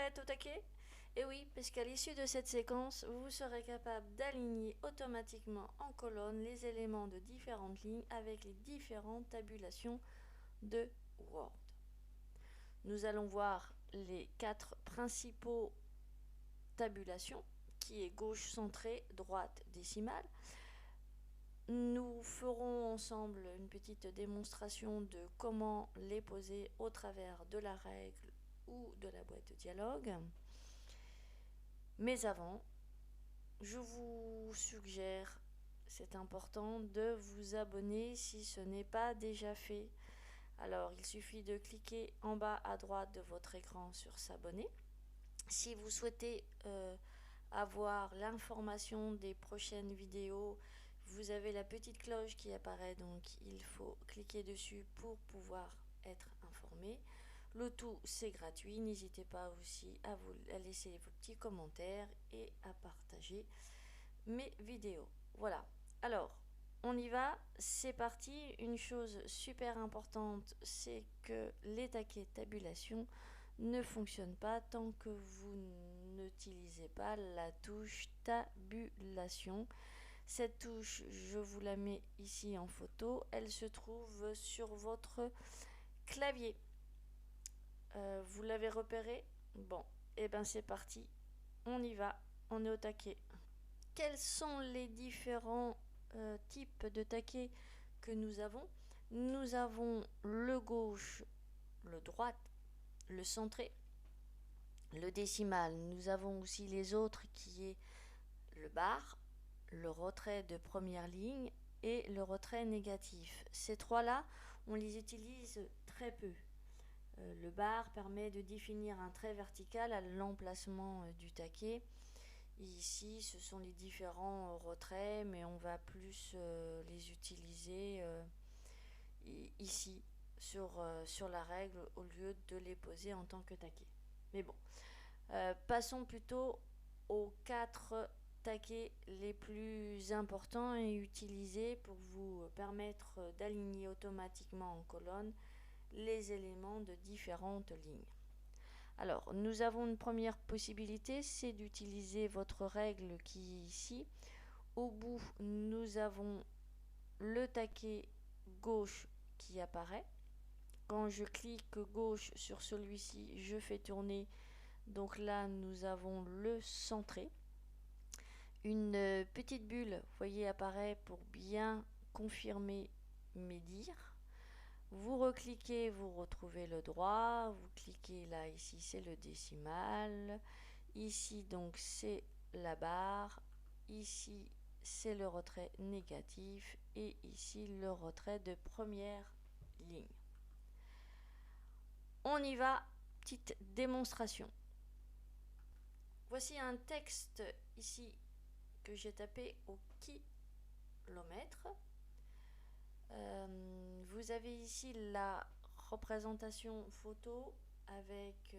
êtes au taquet? Et oui, parce qu'à l'issue de cette séquence, vous serez capable d'aligner automatiquement en colonne les éléments de différentes lignes avec les différentes tabulations de Word. Nous allons voir les 4 principaux tabulations, qui est gauche centrée, droite décimale. Nous ferons ensemble une petite démonstration de comment les poser au travers de la règle ou de la boîte de dialogue. Mais avant, je vous suggère, c'est important, de vous abonner si ce n'est pas déjà fait. Alors, il suffit de cliquer en bas à droite de votre écran sur s'abonner. Si vous souhaitez avoir l'information des prochaines vidéos, vous avez la petite cloche qui apparaît, donc il faut cliquer dessus pour pouvoir être informé. Le tout, c'est gratuit. N'hésitez pas aussi à laisser vos petits commentaires et à partager mes vidéos. Voilà. Alors, on y va. C'est parti. Une chose super importante, c'est que les taquets tabulation ne fonctionnent pas tant que vous n'utilisez pas la touche tabulation. Cette touche, je vous la mets ici en photo. Elle se trouve sur votre clavier. Vous l'avez repéré? Bon, et ben c'est parti. On y va. On est au taquet. Quels sont les différents types de taquets que nous avons? Nous avons le gauche, le droite, le centré, le décimal. Nous avons aussi les autres qui est le bar, le retrait de première ligne et le retrait négatif. Ces trois-là, on les utilise très peu. Le bar permet de définir un trait vertical à l'emplacement du taquet. Ici, ce sont les différents retraits, mais on va plus les utiliser ici sur la règle au lieu de les poser en tant que taquet. Mais bon, passons plutôt aux 4 taquets les plus importants et utilisés pour vous permettre d'aligner automatiquement en colonne les éléments de différentes lignes. Alors, nous avons une première possibilité, c'est d'utiliser votre règle qui est ici. Au bout, nous avons le taquet gauche qui apparaît. Quand je clique gauche sur celui-ci, je fais tourner. Donc là, nous avons le centré. Une petite bulle, voyez, apparaît pour bien confirmer mes dires. Vous recliquez, vous retrouvez le droit, vous cliquez là, ici c'est le décimal, ici donc c'est la barre, ici c'est le retrait négatif et ici le retrait de première ligne. On y va, petite démonstration. Voici un texte ici que j'ai tapé au kilomètre. Vous avez ici la représentation photo avec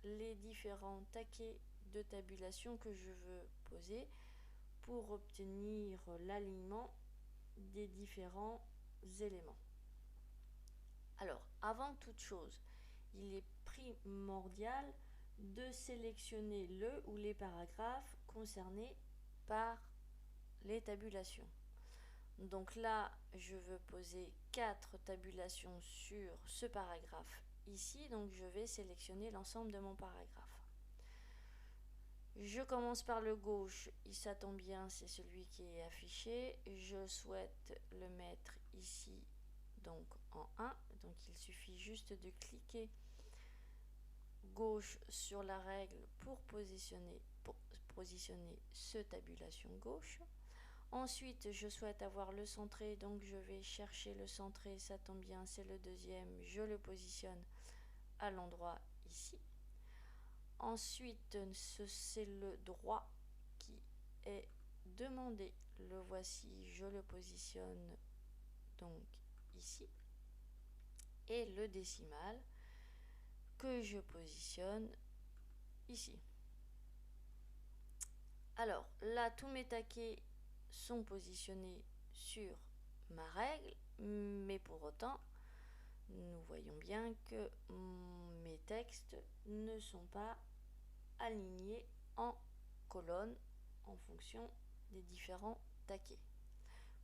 les différents taquets de tabulation que je veux poser pour obtenir l'alignement des différents éléments. Alors, avant toute chose, il est primordial de sélectionner le ou les paragraphes concernés par les tabulations. Donc là, je veux poser 4 tabulations sur ce paragraphe ici, donc je vais sélectionner l'ensemble de mon paragraphe. Je commence par le gauche, ça tombe bien, c'est celui qui est affiché. Je souhaite le mettre ici, donc en 1. Donc il suffit juste de cliquer gauche sur la règle pour positionner ce tabulation gauche. Ensuite, je souhaite avoir le centré, donc je vais chercher le centré, ça tombe bien, c'est le deuxième, je le positionne à l'endroit ici. Ensuite, c'est le droit qui est demandé, le voici, je le positionne donc ici. Et le décimal que je positionne ici. Alors, là, tous mes taquets sont positionnés sur ma règle, mais pour autant, nous voyons bien que mes textes ne sont pas alignés en colonne en fonction des différents taquets.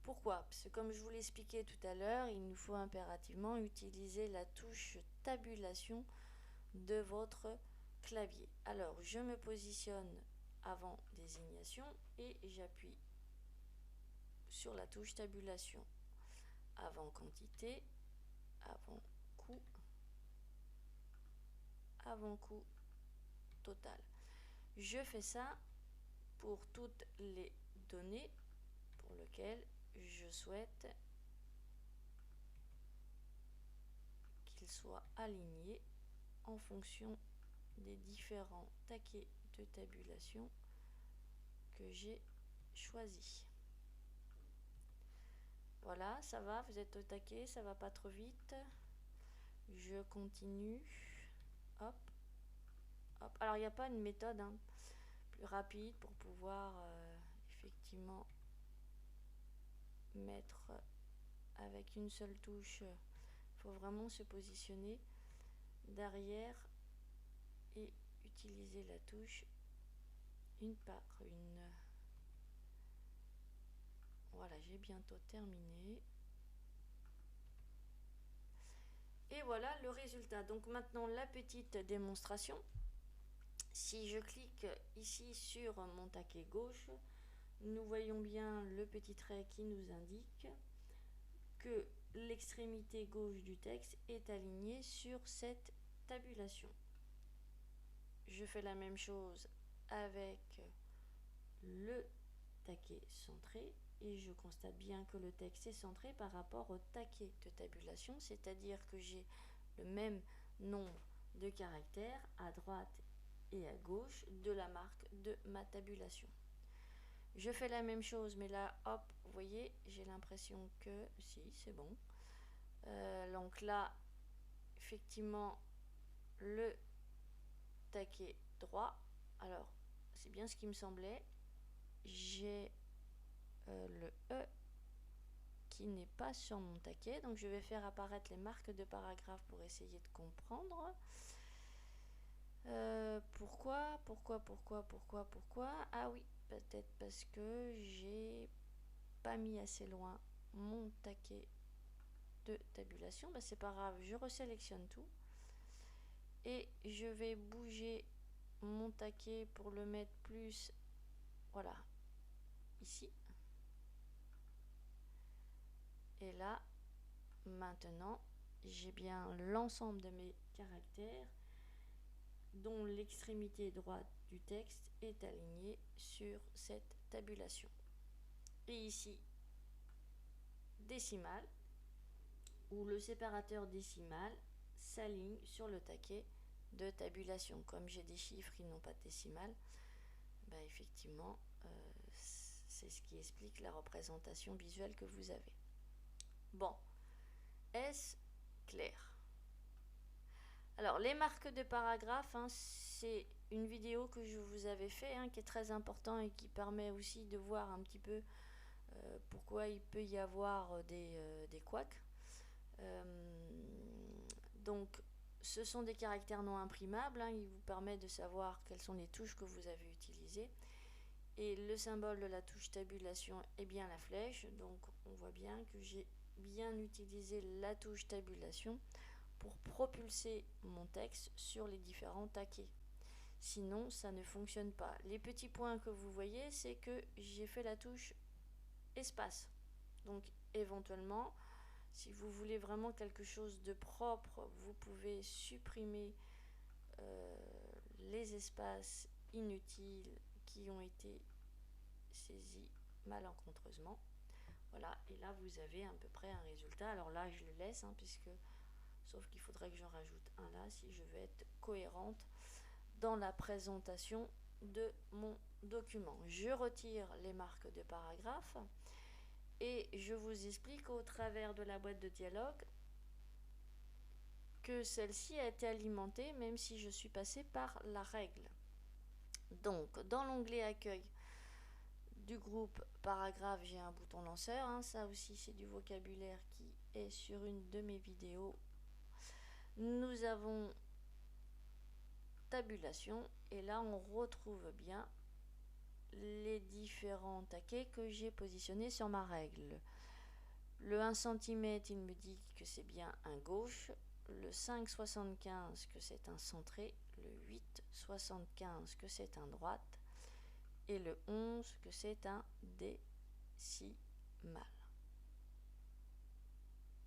Pourquoi? Parce que comme je vous l'expliquais tout à l'heure, il nous faut impérativement utiliser la touche tabulation de votre clavier. Alors je me positionne avant désignation et j'appuie sur la touche tabulation avant quantité, avant coût, avant coût total. Je fais ça pour toutes les données pour lesquelles je souhaite qu'ils soient alignés en fonction des différents taquets de tabulation que j'ai choisi. Voilà, ça va, vous êtes au taquet, ça va pas trop vite. Je continue. Hop, hop. Alors il n'y a pas une méthode plus rapide pour pouvoir effectivement mettre avec une seule touche. Il faut vraiment se positionner derrière et utiliser la touche une par une. Voilà, j'ai bientôt terminé. Et voilà le résultat. Donc maintenant la petite démonstration. Si je clique ici sur mon taquet gauche, nous voyons bien le petit trait qui nous indique que l'extrémité gauche du texte est alignée sur cette tabulation. Je fais la même chose avec le taquet centré et je constate bien que le texte est centré par rapport au taquet de tabulation, c'est-à-dire que j'ai le même nombre de caractères à droite et à gauche de la marque de ma tabulation. Je fais la même chose, mais là, hop, vous voyez, j'ai l'impression que si, c'est bon. Donc là, effectivement, le taquet droit. Alors, c'est bien ce qui me semblait. J'ai le E qui n'est pas sur mon taquet, donc je vais faire apparaître les marques de paragraphe pour essayer de comprendre. Pourquoi? Ah oui, peut-être parce que j'ai pas mis assez loin mon taquet de tabulation. Bah, c'est pas grave, je resélectionne tout et je vais bouger mon taquet pour le mettre plus, voilà, ici. Et là, maintenant, j'ai bien l'ensemble de mes caractères dont l'extrémité droite du texte est alignée sur cette tabulation. Et ici, décimal, où le séparateur décimal s'aligne sur le taquet de tabulation. Comme j'ai des chiffres qui n'ont pas de décimal, bah effectivement, c'est ce qui explique la représentation visuelle que vous avez. Bon, est-ce clair? Alors, les marques de paragraphe, c'est une vidéo que je vous avais fait, qui est très important et qui permet aussi de voir un petit peu pourquoi il peut y avoir des couacs. Donc, ce sont des caractères non imprimables. Il vous permet de savoir quelles sont les touches que vous avez utilisées. Et le symbole de la touche tabulation est bien la flèche. Donc, on voit bien que j'ai bien utilisé la touche tabulation pour propulser mon texte sur les différents taquets. Sinon, ça ne fonctionne pas. Les petits points que vous voyez, c'est que j'ai fait la touche espace. Donc, éventuellement, si vous voulez vraiment quelque chose de propre, vous pouvez supprimer les espaces inutiles qui ont été saisis malencontreusement. Voilà, et là vous avez à peu près un résultat. Alors là, je le laisse, puisque sauf qu'il faudrait que j'en rajoute un là si je veux être cohérente dans la présentation de mon document. Je retire les marques de paragraphe et je vous explique au travers de la boîte de dialogue que celle-ci a été alimentée même si je suis passée par la règle. Donc, dans l'onglet accueil du groupe paragraphe, j'ai un bouton lanceur. Ça aussi, c'est du vocabulaire qui est sur une de mes vidéos. Nous avons tabulation, et là on retrouve bien les différents taquets que j'ai positionnés sur ma règle. Le 1 cm, il me dit que c'est bien un gauche, le 5,75 que c'est un centré, le 8,75 que c'est un droite, et le 11 que c'est un décimal.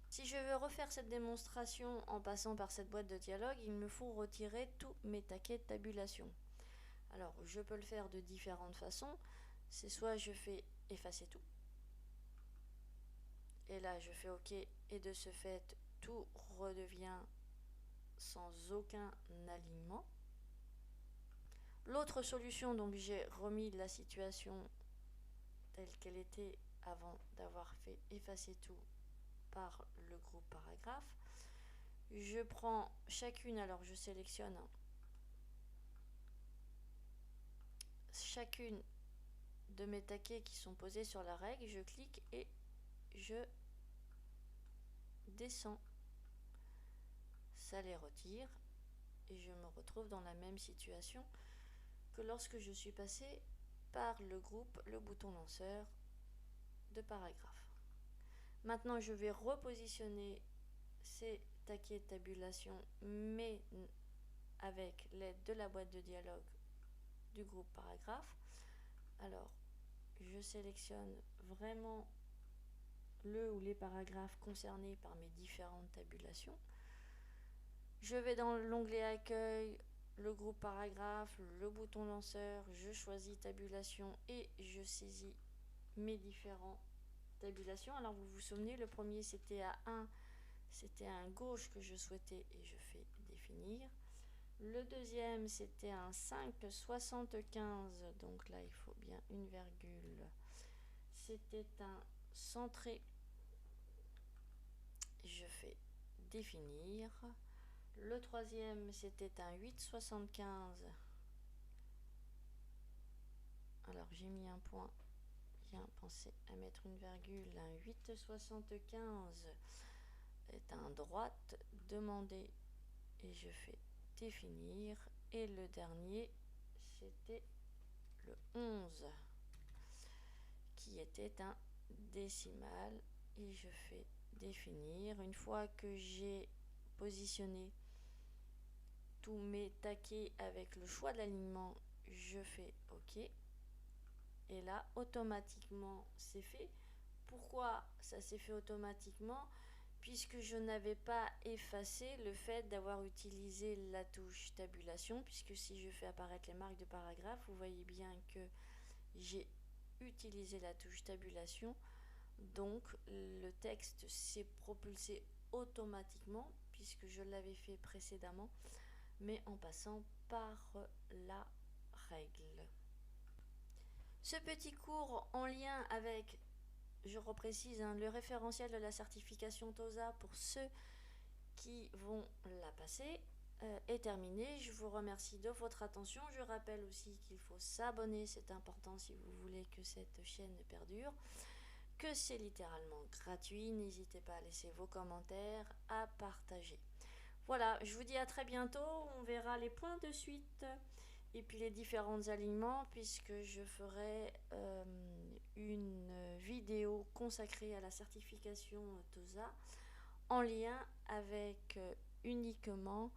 Si je veux refaire cette démonstration en passant par cette boîte de dialogue, il me faut retirer tous mes taquets de tabulation. Alors, je peux le faire de différentes façons. C'est soit je fais effacer tout, et là je fais OK, et de ce fait, tout redevient sans aucun alignement. L'autre solution, donc j'ai remis la situation telle qu'elle était avant d'avoir fait effacer tout par le groupe paragraphe. Je prends chacune, alors je sélectionne chacune de mes taquets qui sont posés sur la règle, je clique et je descends. Ça les retire et je me retrouve dans la même situation que lorsque je suis passé par le groupe, le bouton lanceur de paragraphe. Maintenant, je vais repositionner ces taquets de tabulation, mais avec l'aide de la boîte de dialogue du groupe paragraphe. Alors, je sélectionne vraiment le ou les paragraphes concernés par mes différentes tabulations. Je vais dans l'onglet accueil, le groupe paragraphe, le bouton lanceur, je choisis tabulation et je saisis mes différentes tabulations. Alors vous vous souvenez, le premier c'était à 1, c'était un gauche que je souhaitais et je fais définir. Le deuxième c'était un 5,75, donc là il faut bien une virgule. C'était un centré, je fais définir. Le troisième c'était un 8,75. Alors j'ai mis un point, bien pensé à mettre une virgule. Un 8,75 est un droite demandé et je fais définir. Et le dernier c'était le 11 qui était un décimal et je fais définir. Une fois que j'ai positionné tous mes taquets avec le choix de l'alignement, je fais OK. Et là, automatiquement, c'est fait. Pourquoi ça s'est fait automatiquement? Puisque je n'avais pas effacé le fait d'avoir utilisé la touche tabulation, puisque si je fais apparaître les marques de paragraphe, vous voyez bien que j'ai utilisé la touche tabulation. Donc, le texte s'est propulsé automatiquement, puisque je l'avais fait précédemment, mais en passant par la règle. Ce petit cours en lien avec, je reprécise, le référentiel de la certification TOSA pour ceux qui vont la passer est terminé. Je vous remercie de votre attention. Je rappelle aussi qu'il faut s'abonner, c'est important si vous voulez que cette chaîne perdure, que c'est littéralement gratuit. N'hésitez pas à laisser vos commentaires, à partager. Voilà, je vous dis à très bientôt. On verra les points de suite et puis les différents alignements, puisque je ferai une vidéo consacrée à la certification TOSA en lien avec uniquement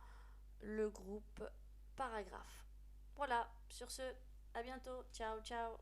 le groupe paragraphe. Voilà, sur ce, à bientôt, ciao ciao.